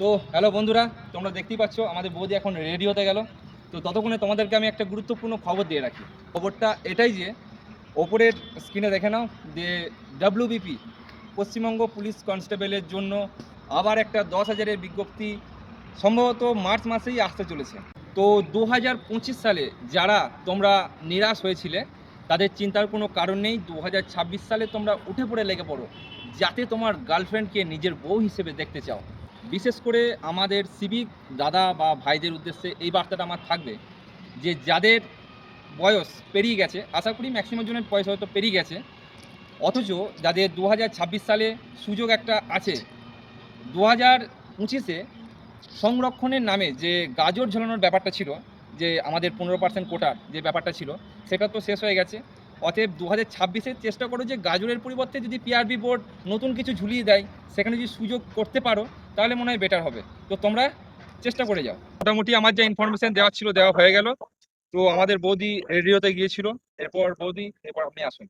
তো হ্যালো বন্ধুরা, তোমরা দেখতেই পাচ্ছ আমাদের বৌদি এখন রেডি হতে গেল। তো ততক্ষণে তোমাদেরকে আমি একটা গুরুত্বপূর্ণ খবর দিয়ে রাখি। খবরটা এটাই যে ওপরের স্ক্রিনে দেখে নাও যে ডাব্লিউবিপি পশ্চিমবঙ্গ পুলিশ কনস্টেবলের জন্য আবার একটা 10,000-এর বিজ্ঞপ্তি সম্ভবত মার্চ মাসেই আসতে চলেছে। তো 2025 সালে যারা তোমরা নিরাশ হয়েছিলে তাদের চিন্তার কোনো কারণ নেই। 2026 সালে তোমরা উঠে পড়ে লেগে পড়ো, যাতে তোমার গার্লফ্রেন্ডকে নিজের বউ হিসেবে দেখতে চাও। বিশেষ করে আমাদের সিভিক দাদা বা ভাইদের উদ্দেশ্যে এই বার্তাটা আমার থাকবে যে যাদের বয়স পেরিয়ে গেছে, আশা করি ম্যাক্সিমাম জনের বয়স হয়তো পেরিয়ে গেছে, অথচ যাদের 2026 সালে সুযোগ একটা আছে, 2025-এ সংরক্ষণের নামে যে গাজর ঝোলানোর ব্যাপারটা ছিল, যে আমাদের 15% কোটার যে ব্যাপারটা ছিল, সেটা তো শেষ হয়ে গেছে। অতএব 2026-এ চেষ্টা করো যে গাজরের পরিবর্তে যদি পিআরবি বোর্ড নতুন কিছু ঝুলিয়ে দেয়, সেখানে যদি সুযোগ করতে পারো তাহলে মনে হয় বেটার হবে। তো তোমরা চেষ্টা করে যাও। মোটামুটি আমার যা ইনফরমেশন দেওয়া ছিল দেওয়া হয়ে গেল। তো আমাদের বৌদি রেডি হতে গিয়েছিল। এরপর বৌদি, এরপর আপনি আসুন।